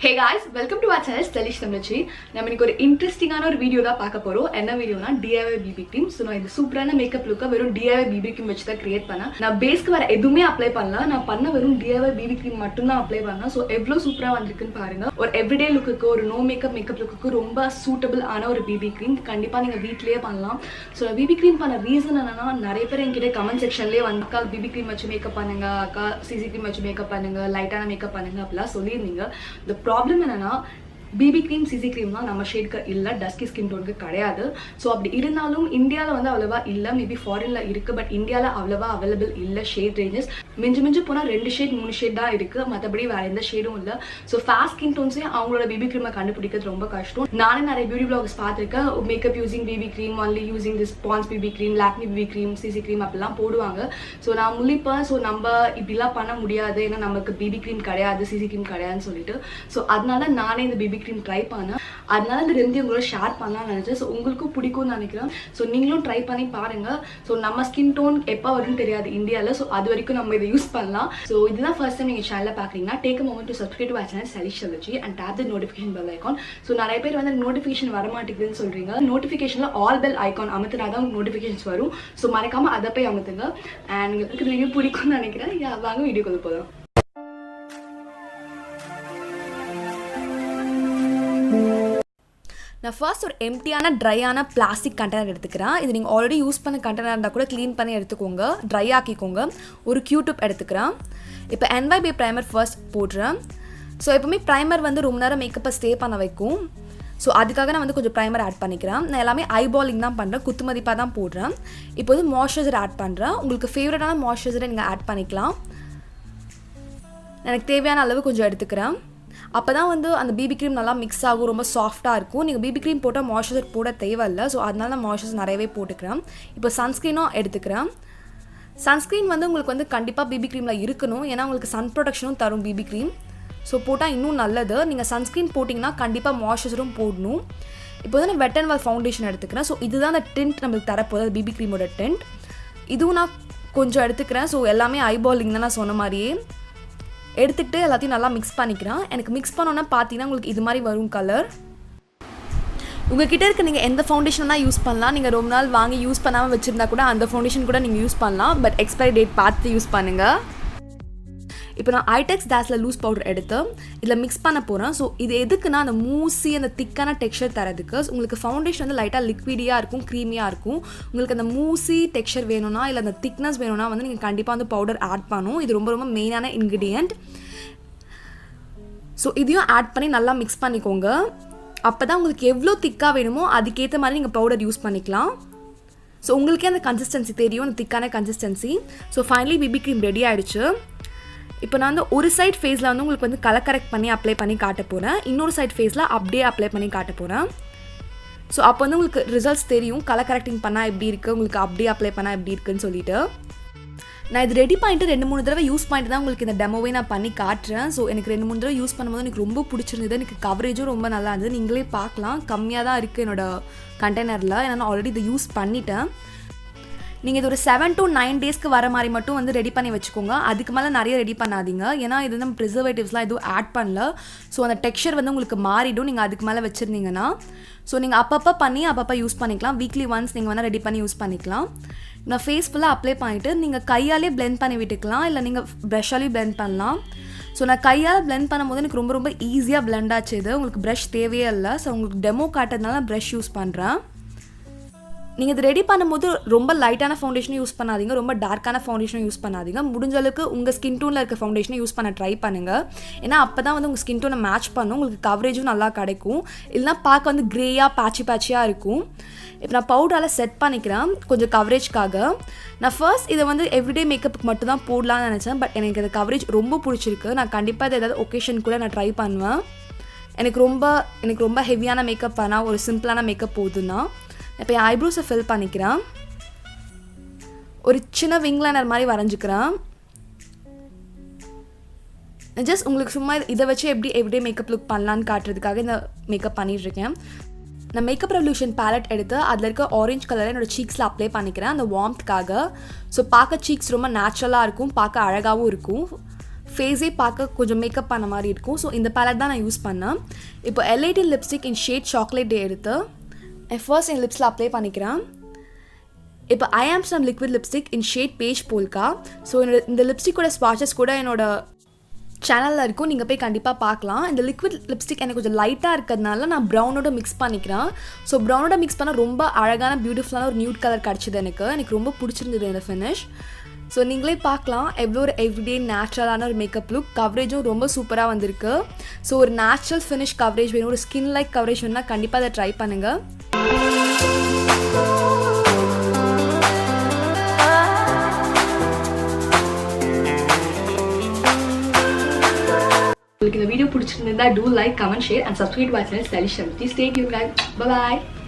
Hey guys, welcome to our channel Stylish Tamlachi. நம்ம இன்னைக்கு ஒரு இன்ட்ரஸ்டிங்கான ஒரு வீடியோ தான் பார்க்க போறோம். என்ன வீடியோனா DIY BB cream. சோ நான் இந்த சூப்பரான மேக்கப் லுக்க வெறும் DIY BB cream வச்சு தான் கிரியேட் பண்ணேன். நான் பேஸ்க்கு வர எதுவுமே அப்ளை பண்ணல. நான் பண்ண வெறும் DIY BB cream மட்டும் தான் அப்ளை பண்ணேன். சோ எவ்வளவு சூப்பரா வந்திருக்குன்னு பாருங்க. ஒரு எவ்ரிடே லுக்குக்கு ஒரு நோ மேக்கப் லுக்குக்கு ரொம்ப சூட்டபிள் ஆன ஒரு BB cream. கண்டிப்பா நீங்க வீட்லயே பண்ணலாம். சோ BB cream பண்ண ரீசன் என்னன்னா நிறைய பேர் என்கிட்ட கமெண்ட் செக்ஷன்லயே வந்து அக்கா BB cream வச்சு மேக்கப் பண்ணுங்க, அக்கா CC cream வச்சு மேக்கப் பண்ணுங்க, லைட்டான மேக்கப் பண்ணுங்க அப்படிலாம் சொல்லியிருந்தீங்க. The problem என்னன்னா BB cream CC cream தான் நம்ம ஷேட்க்கு இல்ல, டஸ்கி ஸ்கின் டோனுக்கு கிடையாது. ஸோ அப்படி இருந்தாலும் இந்தியாவில் வந்து அவ்வளவா இல்லை, மேபி ஃபாரின்ல இருக்கு, பட் இந்தியாவில் அவ்வளவா அவைலபிள் இல்லை ஷேட் ரேஞ்சஸ். மிஞ்சு போனால் 2 ஷேட் 3 ஷேட் தான் இருக்கு, மற்றபடி வேற எந்த ஷேடும் இல்லை. ஸோ ஃபாஸ்ட் ஸ்கின் டோன்ஸே அவங்களோட BB cream கண்டுபிடிக்கிறது ரொம்ப கஷ்டம். நானே நிறைய பியூட்டி பிளாக்ஸ் பார்த்துருக்கேன், makeup using BB cream, only using this Pond's BB cream, Lakme BB cream, CC cream அப்படிலாம் போடுவாங்க. ஸோ நான் முழிப்பேன், ஸோ நம்ம இப்படிலாம் பண்ண முடியாது, ஏன்னா நமக்கு BB cream கிடையாது, CC cream கிடையாதுன்னு சொல்லிட்டு. ஸோ அதனால நானே இந்த BB cream ட்ரை பண்ணேன். அதனால இந்த ரெண்டு உங்களோட ஷேர் பண்ணலாம்னு நினைச்சேன். ஸோ உங்களுக்கும் பிடிக்கும்னு நினைக்கிறேன். ஸோ நீங்களும் ட்ரை பண்ணி பாருங்க. ஸோ நம்ம ஸ்கின் டோன் எப்போ வரும்னு தெரியாது இந்தியாவில். ஸோ அது வரைக்கும் நம்ம இதை யூஸ் பண்ணலாம். ஸோ இதுதான் ஃபர்ஸ்ட் டைம் நீங்கள் சேனலில் பார்க்குறீங்கன்னா take a moment to subscribe to our channel Stylish Tamlachi and tap the notification bell icon. So நிறைய பேர் வந்து நோட்டிஃபிகேஷன் வர மாட்டேங்குதுன்னு சொல்றீங்க. நோட்டிஃபிகேஷன்ல ஆல் பெல் ஐகான் அமுத்தினா தான் நோட்டிஃபிகேஷன்ஸ் வரும். ஸோ மறக்காம அதை போய் அமுத்துங்க. அண்ட் உங்களுக்கு வீடியோ பிடிக்கும்னு நினைக்கிறேன். வாங்க வீடியோ கொண்டு போகலாம். நான் ஃபர்ஸ்ட் ஒரு எம்டியான ட்ரையான பிளாஸ்டிக் கண்டெய்னர் எடுத்துக்கிறேன். இது நீங்கள் ஆல்ரெடி யூஸ் பண்ண கண்டெய்னர் இருந்தால் கூட க்ளீன் பண்ணி எடுத்துக்கோங்க, ட்ரை ஆக்கிக்கோங்க. ஒரு Q-tip எடுத்துக்கிறேன். இப்போ NYB ப்ரைமர் ஃபர்ஸ்ட் போடுறேன். ஸோ எப்போவுமே ப்ரைமர் வந்து ரொம்ப நேரம் மேக்கப்பை ஸ்டே பண்ண வைக்கும். ஸோ அதுக்காக நான் வந்து கொஞ்சம் ப்ரைமர் ஆட் பண்ணிக்கிறேன். நான் எல்லாமே ஐபாலிங் தான் பண்ணுறேன், குத்து மதிப்பாக தான் போடுறேன். இப்போ வந்து மாய்ஸ்சரைசர் ஆட் பண்ணுறேன். உங்களுக்கு ஃபேவரட்டான மாய்ஸ்சரைசரை நீங்கள் ஆட் பண்ணிக்கலாம். எனக்கு தேவையான அளவு கொஞ்சம் எடுத்துக்கிறேன். அப்போ தான் வந்து அந்த BB cream நல்லா மிக்ஸ் ஆகும், ரொம்ப சாஃப்டாக இருக்கும். நீங்கள் BB cream போட்டால் மாய்ஸ்சரைசர் போட தேவையில்லை. ஸோ அதனால நான் மாய்ஸ்சரைசர் நிறையவே போட்டுக்கிறேன். இப்போ சன்ஸ்க்ரீனும் எடுத்துக்கிறேன். சன்ஸ்க்ரீன் வந்து உங்களுக்கு வந்து கண்டிப்பாக BB creamல இருக்கணும், ஏன்னா உங்களுக்கு சன் ப்ரொடெக்ஷனும் தரும் BB cream. ஸோ போட்டால் இன்னும் நல்லது. நீங்கள் சன்ஸ்க்ரீன் போட்டிங்கன்னா கண்டிப்பாக மாய்ஸ்சரைசரும் போடணும். இப்போ வந்து நான் வெட் அண்ட் வால் ஃபவுண்டேஷன் எடுத்துக்கிறேன். ஸோ இதுதான் அந்த டிண்ட் நம்மளுக்கு தரப்போகுது, BB creamோட டிண்ட். இதுவும் நான் கொஞ்சம் எடுத்துக்கிறேன். ஸோ எல்லாமே ஐபாலிங் தான் நான் சொன்ன மாதிரியே எடுத்துக்கிட்டு எல்லாத்தையும் நல்லா மிக்ஸ் பண்ணிக்கிறேன். எனக்கு மிக்ஸ் பண்ணோன்னா பார்த்தீங்கன்னா உங்களுக்கு இது மாதிரி வரும் கலர். உங்ககிட்ட இருக்க நீங்கள் எந்த ஃபவுண்டேஷன் தான் யூஸ் பண்ணலாம். நீங்கள் ரொம்ப நாள் வாங்கி யூஸ் பண்ணாமல் வச்சுருந்தா கூட அந்த ஃபவுண்டேஷன் கூட நீங்கள் யூஸ் பண்ணலாம், பட் எக்ஸ்பைரி டேட் பார்த்து யூஸ் பண்ணுங்கள். இப்போ நான் ஐடெக்ஸ் டேஸில் லூஸ் பவுடர் எடுத்து இதில் மிக்ஸ் பண்ண போகிறேன். ஸோ இது எதுக்குன்னா அந்த மூசி அந்த திக்கான டெக்ஸ்சர் தரதுக்கு. உங்களுக்கு ஃபவுண்டேஷன் வந்து லைட்டாக லிக்விடியாக இருக்கும், க்ரீமியாக இருக்கும். உங்களுக்கு அந்த மூசி டெக்ஸ்சர் வேணும்னா இல்லை அந்த திக்னஸ் வேணும்னா வந்து நீங்கள் கண்டிப்பாக வந்து பவுடர் ஆட் பண்ணணும். இது ரொம்ப ரொம்ப மெயினான இன்க்ரீடியன்ட். ஸோ இதையும் ஆட் பண்ணி நல்லா மிக்ஸ் பண்ணிக்கோங்க. அப்போ தான் உங்களுக்கு எவ்வளோ திக்காக வேணுமோ அதுக்கேற்ற மாதிரி நீங்கள் பவுடர் யூஸ் பண்ணிக்கலாம். ஸோ உங்களுக்கே அந்த கன்சிஸ்டன்சி தெரியும், அந்த திக்கான consistency. So finally BB cream ready ஆகிடுச்சு. இப்போ நான் வந்து ஒரு சைட் ஃபேஸில் வந்து உங்களுக்கு வந்து கலர் கரெக்ட் பண்ணி அப்ளை பண்ணி காட்ட போகிறேன். இன்னொரு சைட் ஃபேஸில் அப்படியே அப்ளை பண்ணி காட்ட போகிறேன். ஸோ அப்போ வந்து உங்களுக்கு ரிசல்ட்ஸ் தெரியும், கலர் கரெக்டிங் பண்ணால் எப்படி இருக்குது, உங்களுக்கு அப்படியே அப்ளை பண்ணால் எப்படி இருக்குன்னு சொல்லிட்டு. நான் இது ரெடி பண்ணிட்டு 2-3 தடவை யூஸ் பண்ணிட்டு தான் உங்களுக்கு இந்த டெமோவே நான் பண்ணி காட்டுறேன். ஸோ எனக்கு 2-3 தடவை யூஸ் பண்ணும்போது எனக்கு ரொம்ப பிடிச்சிருந்தது. எனக்கு கவரேஜும் ரொம்ப நல்லா இருந்தது. நீங்களே பார்க்கலாம், கம்மியாக தான் இருக்குது என்னோடய கண்டெய்னரில், ஏன்னா நான் ஆல்ரெடி இதை யூஸ் பண்ணிட்டேன். நீங்கள் இது ஒரு 7 to 9 டேஸ்க்கு வர மாதிரி மட்டும் வந்து ரெடி பண்ணி வச்சுக்கோங்க. அதுக்கு மேலே நிறைய ரெடி பண்ணாதீங்க, ஏன்னா இது நம்ம ப்ரிசர்வேட்டிவ்ஸ்லாம் எதுவும் ஆட் பண்ணல. ஸோ அந்த டெக்ஸ்சர் வந்து உங்களுக்கு மாறிடும் நீங்கள் அதுக்கு மேலே வச்சுருந்தீங்கன்னா. ஸோ நீங்கள் அப்பப்போ பண்ணி அப்பப்போ யூஸ் பண்ணிக்கலாம். வீக்லி ஒன்ஸ் நீங்கள் வேணால் ரெடி பண்ணி யூஸ் பண்ணிக்கலாம். நான் ஃபேஸ் ஃபுல்லாக அப்ளை பண்ணிவிட்டு நீங்கள் கையாலே பிளெண்ட் பண்ணி விட்டுக்கலாம், இல்லை நீங்கள் ப்ரஷ்ஷாலேயும் பிளெண்ட் பண்ணலாம். ஸோ நான் கையால் பிளெண்ட் பண்ணும்போது எனக்கு ரொம்ப ரொம்ப ஈஸியாக பிளெண்ட் ஆச்சு. இது உங்களுக்கு ப்ரஷ் தேவையே இல்லை. ஸோ உங்களுக்கு டெமோ காட்டுறதுனால நான் ப்ரஷ் யூஸ் பண்ணுறேன். நீங்கள் இது ரெடி பண்ணும்போது ரொம்ப லைட்டான ஃபவுண்டேஷனும் யூஸ் பண்ணாதீங்க, ரொம்ப டார்க்கான ஃபவுண்டேஷனும் யூஸ் பண்ணாதீங்க. முடிஞ்ச அளவுக்கு உங்கள் ஸ்கின் டோனில் இருக்க ஃபவுண்டேஷனை யூஸ் பண்ண ட்ரை பண்ணுங்கள். ஏன்னா அப்போ தான் வந்து உங்கள் ஸ்கின் டோனை மேட்ச் பண்ணும், உங்களுக்கு கவரேஜும் நல்லா கிடைக்கும். இல்லைனா பார்க்க வந்து க்ரேயாக பேட்சியாக இருக்கும். இப்போ நான் பவுடரால் செட் பண்ணிக்கிறேன் கொஞ்சம் கவரேஜ்க்காக. நான் ஃபர்ஸ்ட் இதை வந்து எவ்ரிடே மேக்கப்புக்கு மட்டும் தான் போடலான்னு நினச்சேன், பட் எனக்கு இந்த கவரேஜ் ரொம்ப பிடிச்சிருக்கு. நான் கண்டிப்பாக இதை ஏதாவது ஒகேஷன் கூட நான் ட்ரை பண்ணுவேன். எனக்கு ரொம்ப ஹெவியான மேக்கப் பண்ணால் ஒரு சிம்பிளான மேக்கப் போதுன்னா. இப்போ என் ஐப்ரோஸை ஃபில் பண்ணிக்கிறேன். ஒரு சின்ன விங் லைனர் மாதிரி வரைஞ்சிக்கிறேன். ஜஸ்ட் உங்களுக்கு சும்மா இதை வச்சு எப்படி எவ்ரிடே மேக்கப் லுக் பண்ணலான்னு காட்டுறதுக்காக இந்த மேக்கப் பண்ணிகிட்ருக்கேன். நான் மேக்கப் ரெவல்யூஷன் பேலட் எடுத்து அதில் இருக்க ஆரஞ்ச் கலரை என்னோடய சீக்ஸில் அப்ளை பண்ணிக்கிறேன் அந்த வார்ம்த்காக. ஸோ பார்க்க சீக்ஸ் ரொம்ப நேச்சுரலாக இருக்கும், பார்க்க அழகாகவும் இருக்கும். ஃபேஸே பார்க்க கொஞ்சம் மேக்கப் பண்ண மாதிரி இருக்கும். ஸோ இந்த பேலட் தான் நான் யூஸ் பண்ணேன். இப்போ L18 lipstick in shade chocolate day எடுத்து ஃபர்ஸ்ட் என் லிப்ஸில் அப்ளை பண்ணிக்கிறேன். இப்போ I am some liquid lipstick in shade beige polka. So இந்த லிப்ஸ்டிக்கோட ஸ்வாட்சஸ் கூட என்னோட சேனலில் இருக்கும், நீங்கள் போய் கண்டிப்பாக பார்க்கலாம். இந்த லிக்விட் லிப்ஸ்டிக் எனக்கு கொஞ்சம் லைட்டாக இருக்கிறதுனால நான் ப்ரௌனோட மிக்ஸ் பண்ணிக்கிறேன். ஸோ ப்ரௌனோட மிக்ஸ் பண்ணால் ரொம்ப அழகான பியூட்டிஃபுல்லான ஒரு நியூட் கலர் கிடச்சிது. எனக்கு ரொம்ப பிடிச்சிருந்தது இந்த ஃபினிஷ். ஸோ நீங்களே பார்க்கலாம் எவ்வளோ ஒரு எவ்ரிடே நேச்சுரலான ஒரு மேக்கப் லுக். கவரேஜும் ரொம்ப சூப்பராக வந்திருக்கு. ஸோ ஒரு நேச்சுரல் ஃபினிஷ் கவரேஜ் வேணும், ஒரு ஸ்கின் லைக் கவரேஜ் வேணும்னா கண்டிப்பாக அதை ட்ரை பண்ணுங்கள். உங்களுக்கு இந்த வீடியோ பிடிச்சிருந்தா do like, comment, share and subscribe to my channel Stylish Shamruti. Stay tuned guys. Bye bye.